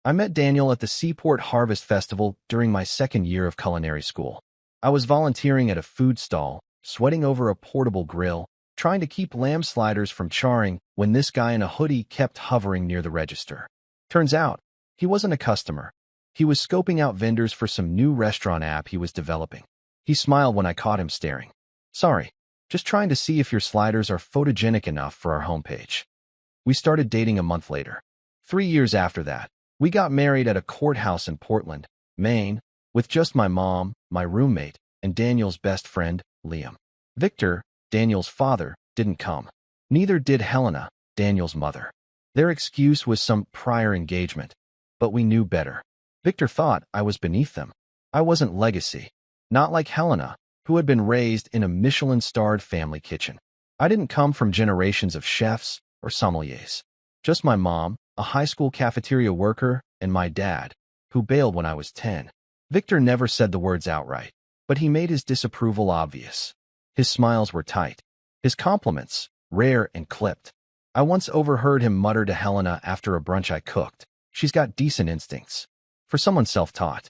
I met Daniel at the Seaport Harvest Festival during my second year of culinary school. I was volunteering at a food stall, sweating over a portable grill, trying to keep lamb sliders from charring when this guy in a hoodie kept hovering near the register. Turns out, he wasn't a customer. He was scoping out vendors for some new restaurant app he was developing. He smiled when I caught him staring. "Sorry, just trying to see if your sliders are photogenic enough for our homepage." We started dating a month later. 3 years after that, we got married at a courthouse in Portland, Maine, with just my mom, my roommate, and Daniel's best friend, Liam. Victor, Daniel's father, didn't come. Neither did Helena, Daniel's mother. Their excuse was some prior engagement, but we knew better. Victor thought I was beneath them. I wasn't legacy. Not like Helena, who had been raised in a Michelin-starred family kitchen. I didn't come from generations of chefs or sommeliers. Just my mom, a high school cafeteria worker, and my dad, who bailed when I was 10. Victor never said the words outright, but he made his disapproval obvious. His smiles were tight. His compliments, rare and clipped. I once overheard him mutter to Helena after a brunch I cooked, "She's got decent instincts." For someone self-taught.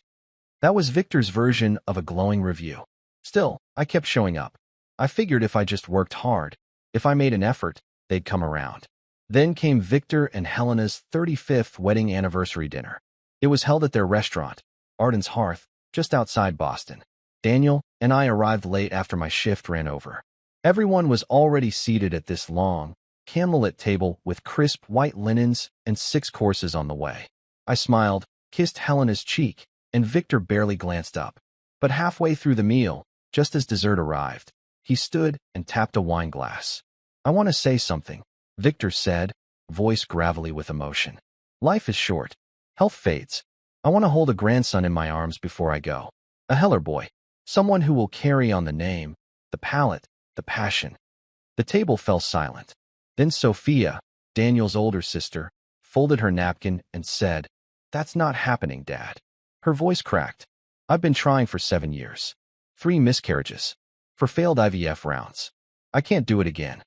That was Victor's version of a glowing review. Still, I kept showing up. I figured if I just worked hard, if I made an effort, they'd come around. Then came Victor and Helena's 35th wedding anniversary dinner. It was held at their restaurant, Arden's Hearth, just outside Boston. Daniel and I arrived late after my shift ran over. Everyone was already seated at this long, candlelit table with crisp white linens and 6 courses on the way. I smiled, kissed Helena's cheek, and Victor barely glanced up. But halfway through the meal, just as dessert arrived, he stood and tapped a wine glass. "I want to say something," Victor said, voice gravelly with emotion. "Life is short. Health fades. I want to hold a grandson in my arms before I go. A Heller boy. Someone who will carry on the name, the palate, the passion." The table fell silent. Then Sophia, Daniel's older sister, folded her napkin and said, "That's not happening, Dad." Her voice cracked. "I've been trying for 7 years. 3 miscarriages. For failed IVF rounds. I can't do it again."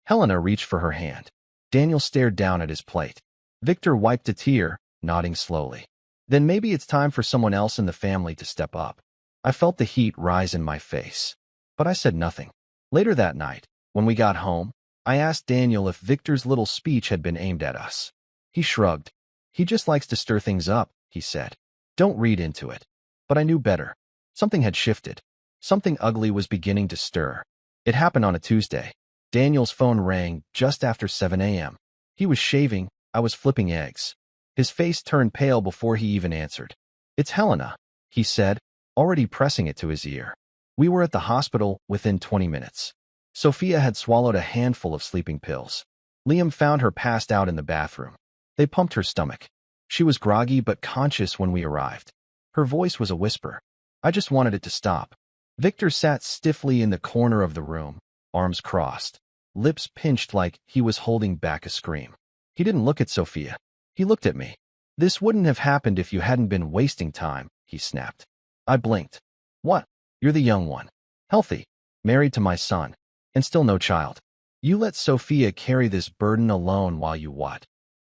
Helena reached for her hand. Daniel stared down at his plate. Victor wiped a tear, nodding slowly. "Then maybe it's time for someone else in the family to step up." I felt the heat rise in my face, but I said nothing. Later that night, when we got home, I asked Daniel if Victor's little speech had been aimed at us. He shrugged. "He just likes to stir things up," he said. "Don't read into it." But I knew better. Something had shifted. Something ugly was beginning to stir. It happened on a Tuesday. Daniel's phone rang just after 7 a.m. He was shaving, I was flipping eggs. His face turned pale before he even answered. "It's Helena," he said, already pressing it to his ear. We were at the hospital within 20 minutes. Sophia had swallowed a handful of sleeping pills. Liam found her passed out in the bathroom. They pumped her stomach. She was groggy but conscious when we arrived. Her voice was a whisper. I just wanted it to stop. Victor sat stiffly in the corner of the room, arms crossed, lips pinched like he was holding back a scream. He didn't look at Sophia. He looked at me. "This wouldn't have happened if you hadn't been wasting time," he snapped. I blinked. "What? You're the young one. Healthy, married to my son, and still no child. You let Sophia carry this burden alone while you what?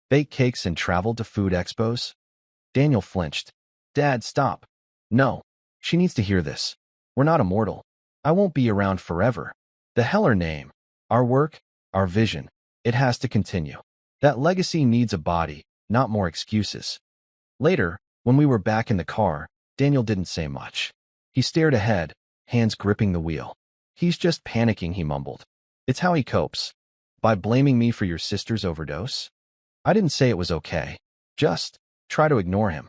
Bake cakes and travel to food expos?" Daniel flinched. "Dad, stop. No. She needs to hear this. We're not immortal. I won't be around forever. The Heller name, our work, our vision, it has to continue. That legacy needs a body, not more excuses." Later, when we were back in the car, Daniel didn't say much. He stared ahead, hands gripping the wheel. "He's just panicking," he mumbled. "It's how he copes. By blaming me for your sister's overdose?" I didn't say it was okay. Just try to ignore him.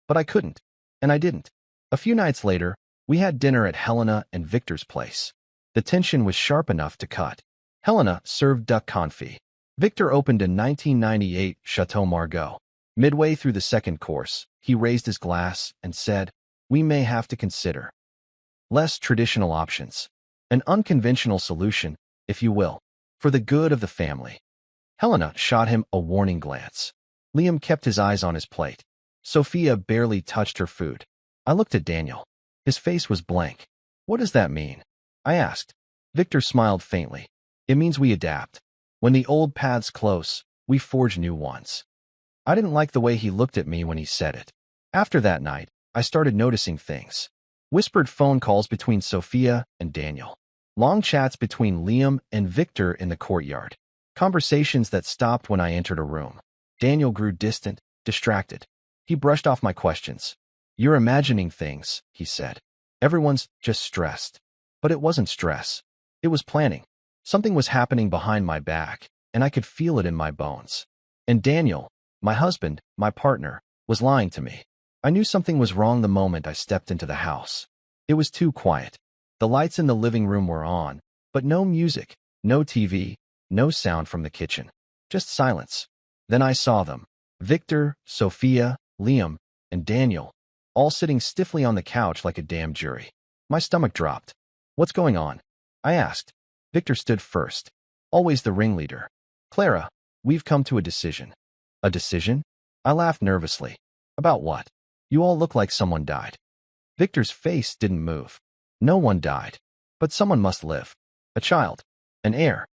But I couldn't, and I didn't. A few nights later, we had dinner at Helena and Victor's place. The tension was sharp enough to cut. Helena served duck confit. Victor opened a 1998 Chateau Margaux. Midway through the second course, he raised his glass and said, "We may have to consider less traditional options. An unconventional solution, if you will, for the good of the family." Helena shot him a warning glance. Liam kept his eyes on his plate. Sophia barely touched her food. I looked at Daniel. His face was blank. "What does that mean?" I asked. Victor smiled faintly. "It means we adapt. When the old paths close, we forge new ones." I didn't like the way he looked at me when he said it. After that night, I started noticing things. Whispered phone calls between Sophia and Daniel. Long chats between Liam and Victor in the courtyard. Conversations that stopped when I entered a room. Daniel grew distant, distracted. He brushed off my questions. "You're imagining things," he said. "Everyone's just stressed." But it wasn't stress. It was planning. Something was happening behind my back, and I could feel it in my bones. And Daniel, my husband, my partner, was lying to me. I knew something was wrong the moment I stepped into the house. It was too quiet. The lights in the living room were on, but no music, no TV, no sound from the kitchen. Just silence. Then I saw them. Victor, Sophia, Liam, and Daniel, all sitting stiffly on the couch like a damn jury. My stomach dropped. "What's going on?" I asked. Victor stood first. Always the ringleader. "Clara, we've come to a decision." "A decision?" I laughed nervously. "About what?" "You all look like someone died." Victor's face didn't move. "No one died. But someone must live. A child. An heir."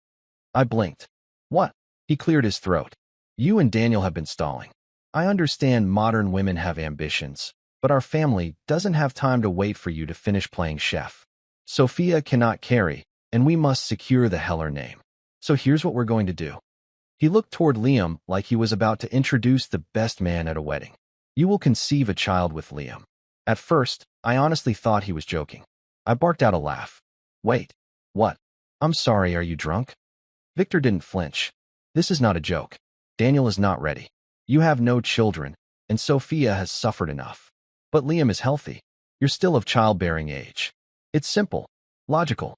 I blinked. "What?" He cleared his throat. "You and Daniel have been stalling. I understand modern women have ambitions, but our family doesn't have time to wait for you to finish playing chef. Sophia cannot carry, and we must secure the Heller name. So here's what we're going to do." He looked toward Liam like he was about to introduce the best man at a wedding. "You will conceive a child with Liam." At first, I honestly thought he was joking. I barked out a laugh. "Wait. What?" "I'm sorry, are you drunk?" Victor didn't flinch. "This is not a joke. Daniel is not ready. You have no children, and Sophia has suffered enough. But Liam is healthy. You're still of childbearing age. It's simple. Logical."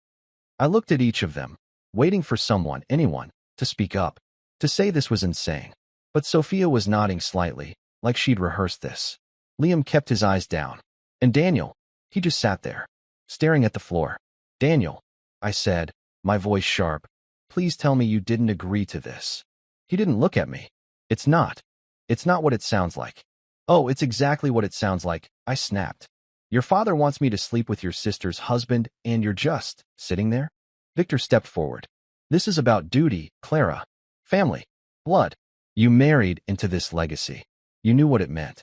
I looked at each of them, waiting for someone, anyone, to speak up, to say this was insane. But Sophia was nodding slightly, like she'd rehearsed this. Liam kept his eyes down. And Daniel, he just sat there, staring at the floor. "Daniel," I said, my voice sharp, "please tell me you didn't agree to this." He didn't look at me. It's not what it sounds like." "Oh, it's exactly what it sounds like," I snapped. "Your father wants me to sleep with your sister's husband, and you're just sitting there?" Victor stepped forward. "This is about duty, Clara. Family. Blood. You married into this legacy. You knew what it meant."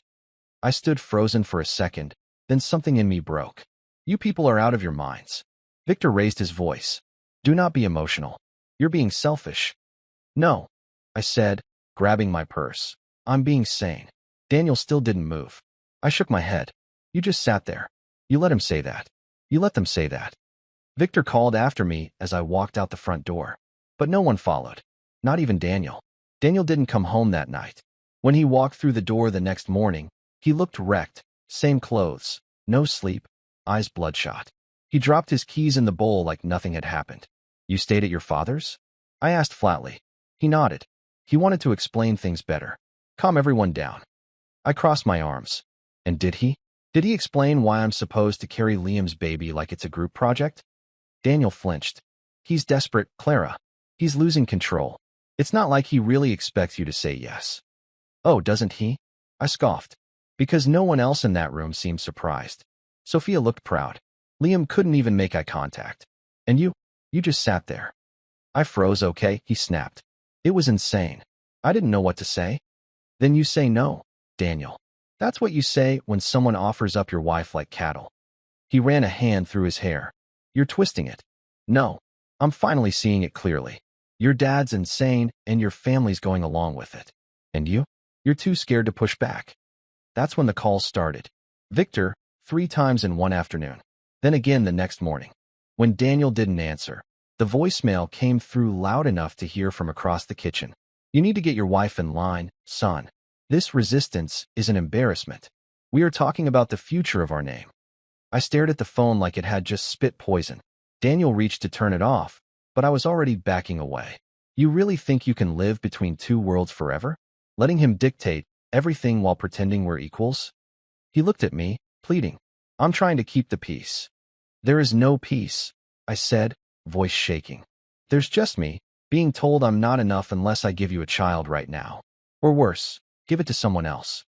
I stood frozen for a second, then something in me broke. "You people are out of your minds." Victor raised his voice. "Do not be emotional. You're being selfish." "No," I said, grabbing my purse. "I'm being sane." Daniel still didn't move. I shook my head. "You just sat there. You let him say that. You let them say that." Victor called after me as I walked out the front door. But no one followed. Not even Daniel. Daniel didn't come home that night. When he walked through the door the next morning, he looked wrecked. Same clothes. No sleep. Eyes bloodshot. He dropped his keys in the bowl like nothing had happened. "You stayed at your father's?" I asked flatly. He nodded. He wanted to explain things better. Calm everyone down. I crossed my arms. "And did he? Did he explain why I'm supposed to carry Liam's baby like it's a group project?" Daniel flinched. "He's desperate, Clara. He's losing control. It's not like he really expects you to say yes." "Oh, doesn't he?" I scoffed. Because no one else in that room seemed surprised. Sophia looked proud. Liam couldn't even make eye contact. "And you just sat there." I froze. "Okay," he snapped. It was insane. I didn't know what to say. "Then you say no, Daniel. That's what you say when someone offers up your wife like cattle." He ran a hand through his hair. "You're twisting it." "No. I'm finally seeing it clearly. Your dad's insane, and your family's going along with it. And you're too scared to push back." That's when the calls started. Victor, 3 times in one afternoon. Then again the next morning. When Daniel didn't answer, the voicemail came through loud enough to hear from across the kitchen. "You need to get your wife in line, son. This resistance is an embarrassment. We are talking about the future of our name." I stared at the phone like it had just spit poison. Daniel reached to turn it off, but I was already backing away. "You really think you can live between two worlds forever? Letting him dictate everything while pretending we're equals?" He looked at me, pleading. "I'm trying to keep the peace." "There is no peace," I said, voice shaking. "There's just me, being told I'm not enough unless I give you a child right now. Or worse, give it to someone else."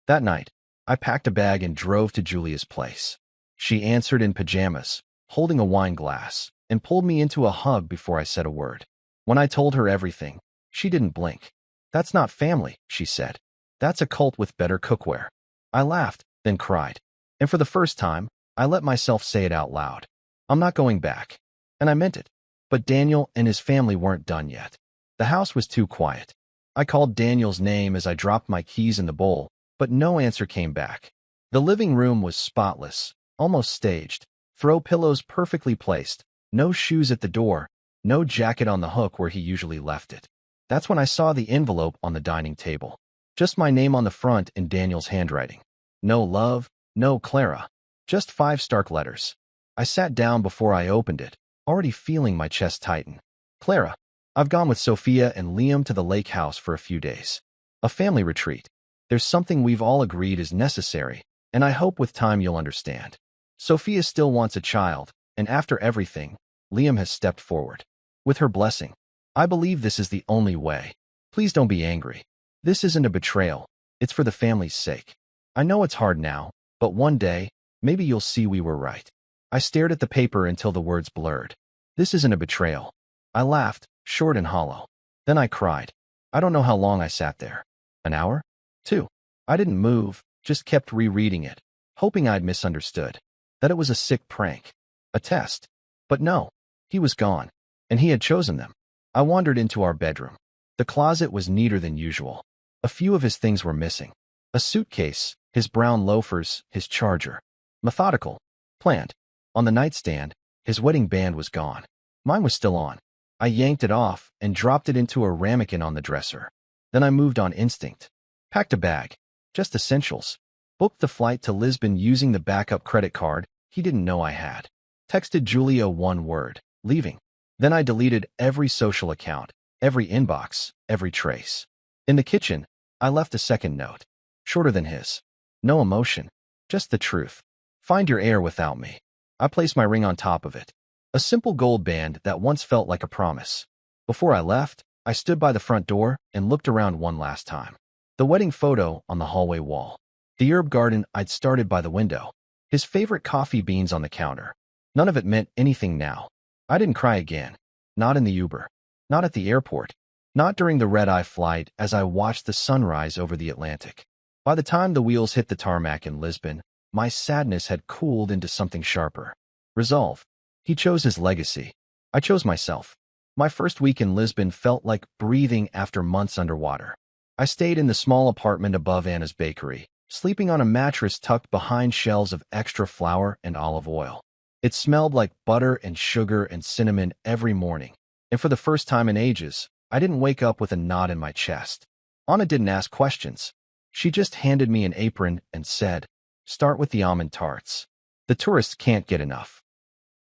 That night, I packed a bag and drove to Julia's place. She answered in pajamas, holding a wine glass, and pulled me into a hug before I said a word. When I told her everything, she didn't blink. "That's not family," she said. That's a cult with better cookware. I laughed, then cried. And for the first time, I let myself say it out loud. I'm not going back. And I meant it. But Daniel and his family weren't done yet. The house was too quiet. I called Daniel's name as I dropped my keys in the bowl, but no answer came back. The living room was spotless, almost staged. Throw pillows perfectly placed, no shoes at the door, no jacket on the hook where he usually left it. That's when I saw the envelope on the dining table. Just my name on the front in Daniel's handwriting. No love, no Clara. Just 5 stark letters. I sat down before I opened it, already feeling my chest tighten. Clara, I've gone with Sophia and Liam to the lake house for a few days. A family retreat. There's something we've all agreed is necessary, and I hope with time you'll understand. Sophia still wants a child, and after everything, Liam has stepped forward. With her blessing, I believe this is the only way. Please don't be angry. This isn't a betrayal. It's for the family's sake. I know it's hard now, but one day, maybe you'll see we were right. I stared at the paper until the words blurred. This isn't a betrayal. I laughed, short and hollow. Then I cried. I don't know how long I sat there. An hour? 2. I didn't move, just kept rereading it, hoping I'd misunderstood. That it was a sick prank. A test. But no. He was gone. And he had chosen them. I wandered into our bedroom. The closet was neater than usual. A few of his things were missing. A suitcase, his brown loafers, his charger. Methodical. Planned. On the nightstand, his wedding band was gone. Mine was still on. I yanked it off and dropped it into a ramekin on the dresser. Then I moved on instinct. Packed a bag. Just essentials. Booked the flight to Lisbon using the backup credit card he didn't know I had. Texted Julia one word. Leaving. Then I deleted every social account, every inbox, every trace. In the kitchen, I left a second note. Shorter than his. No emotion. Just the truth. Find your heir without me. I placed my ring on top of it. A simple gold band that once felt like a promise. Before I left, I stood by the front door and looked around one last time. The wedding photo on the hallway wall. The herb garden I'd started by the window. His favorite coffee beans on the counter. None of it meant anything now. I didn't cry again. Not in the Uber. Not at the airport. Not during the red-eye flight as I watched the sunrise over the Atlantic. By the time the wheels hit the tarmac in Lisbon, my sadness had cooled into something sharper. Resolve. He chose his legacy. I chose myself. My first week in Lisbon felt like breathing after months underwater. I stayed in the small apartment above Anna's bakery, sleeping on a mattress tucked behind shelves of extra flour and olive oil. It smelled like butter and sugar and cinnamon every morning, and for the first time in ages, I didn't wake up with a knot in my chest. Anna didn't ask questions. She just handed me an apron and said, "Start with the almond tarts. The tourists can't get enough."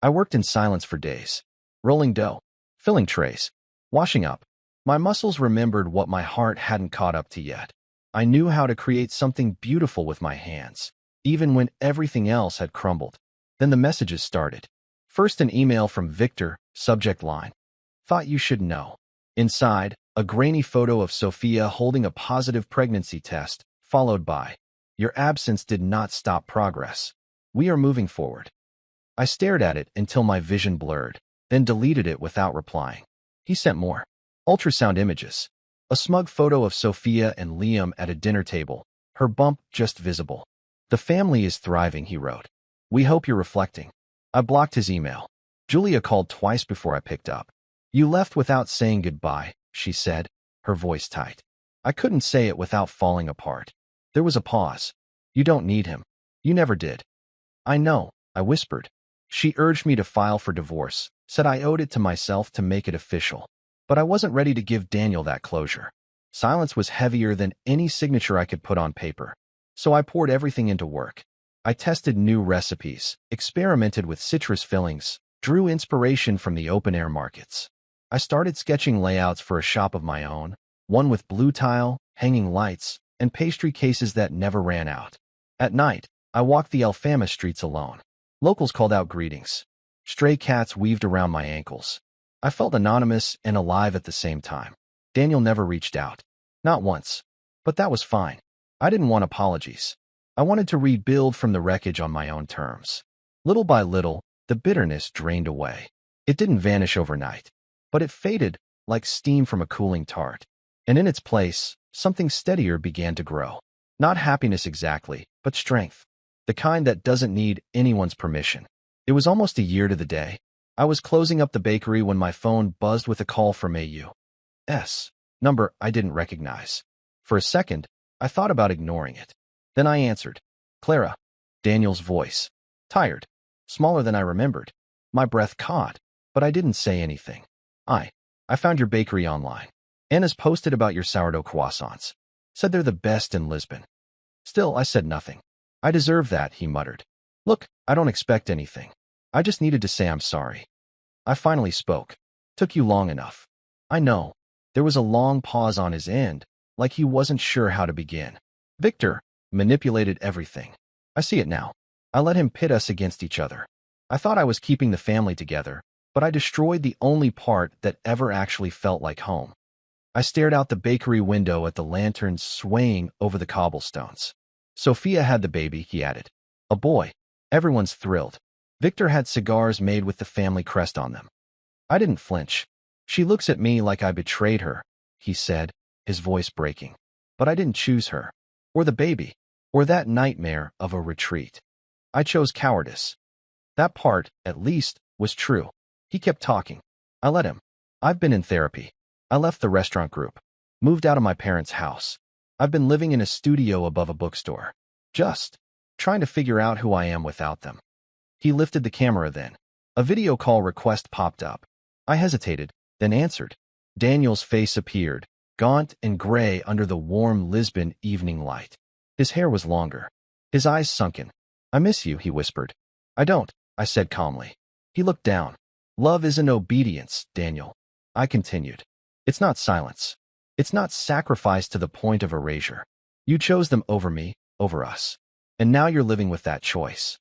I worked in silence for days, rolling dough, filling trays, washing up. My muscles remembered what my heart hadn't caught up to yet. I knew how to create something beautiful with my hands, even when everything else had crumbled. Then the messages started. First an email from Victor, subject line. Thought you should know. Inside, a grainy photo of Sophia holding a positive pregnancy test, followed by, "Your absence did not stop progress. We are moving forward." I stared at it until my vision blurred, then deleted it without replying. He sent more. Ultrasound images. A smug photo of Sophia and Liam at a dinner table, her bump just visible. "The family is thriving," he wrote. "We hope you're reflecting." I blocked his email. Julia called twice before I picked up. "You left without saying goodbye," she said, her voice tight. I couldn't say it without falling apart. There was a pause. "You don't need him. You never did." "I know," I whispered. She urged me to file for divorce, said I owed it to myself to make it official. But I wasn't ready to give Daniel that closure. Silence was heavier than any signature I could put on paper. So I poured everything into work. I tested new recipes, experimented with citrus fillings, drew inspiration from the open-air markets. I started sketching layouts for a shop of my own, one with blue tile, hanging lights, and pastry cases that never ran out. At night, I walked the Alfama streets alone. Locals called out greetings. Stray cats weaved around my ankles. I felt anonymous and alive at the same time. Daniel never reached out. Not once. But that was fine. I didn't want apologies. I wanted to rebuild from the wreckage on my own terms. Little by little, the bitterness drained away. It didn't vanish overnight, but it faded like steam from a cooling tart. And in its place, something steadier began to grow. Not happiness exactly, but strength. The kind that doesn't need anyone's permission. It was almost a year to the day. I was closing up the bakery when my phone buzzed with a call from AU's number I didn't recognize. For a second, I thought about ignoring it. Then I answered. Clara. Daniel's voice. Tired. Smaller than I remembered. My breath caught, but I didn't say anything. I found your bakery online. Anna's posted about your sourdough croissants. Said they're the best in Lisbon. Still, I said nothing. I deserve that, he muttered. Look, I don't expect anything. I just needed to say I'm sorry. I finally spoke. Took you long enough. I know. There was a long pause on his end, like he wasn't sure how to begin. Victor manipulated everything. I see it now. I let him pit us against each other. I thought I was keeping the family together, but I destroyed the only part that ever actually felt like home. I stared out the bakery window at the lanterns swaying over the cobblestones. Sophia had the baby, he added. A boy. Everyone's thrilled. Victor had cigars made with the family crest on them. I didn't flinch. She looks at me like I betrayed her, he said, his voice breaking. But I didn't choose her. Or the baby. Or that nightmare of a retreat. I chose cowardice. That part, at least, was true. He kept talking. I let him. I've been in therapy. I left the restaurant group. Moved out of my parents' house. I've been living in a studio above a bookstore. Just trying to figure out who I am without them. He lifted the camera then. A video call request popped up. I hesitated, then answered. Daniel's face appeared, gaunt and gray under the warm Lisbon evening light. His hair was longer. His eyes sunken. I miss you, he whispered. I don't, I said calmly. He looked down. Love isn't obedience, Daniel. I continued. It's not silence. It's not sacrifice to the point of erasure. You chose them over me, over us. And now you're living with that choice.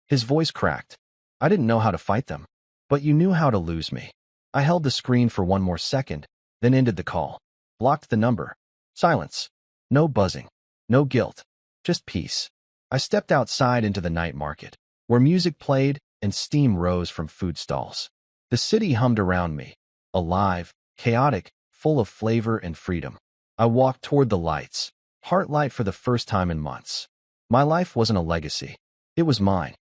His voice cracked. I didn't know how to fight them. But you knew how to lose me. I held the screen for one more second, then ended the call. Blocked the number. Silence. No buzzing. No guilt. Just peace. I stepped outside into the night market, where music played and steam rose from food stalls. The city hummed around me. Alive, chaotic, full of flavor and freedom. I walked toward the lights, heart light for the first time in months. My life wasn't a legacy. It was mine.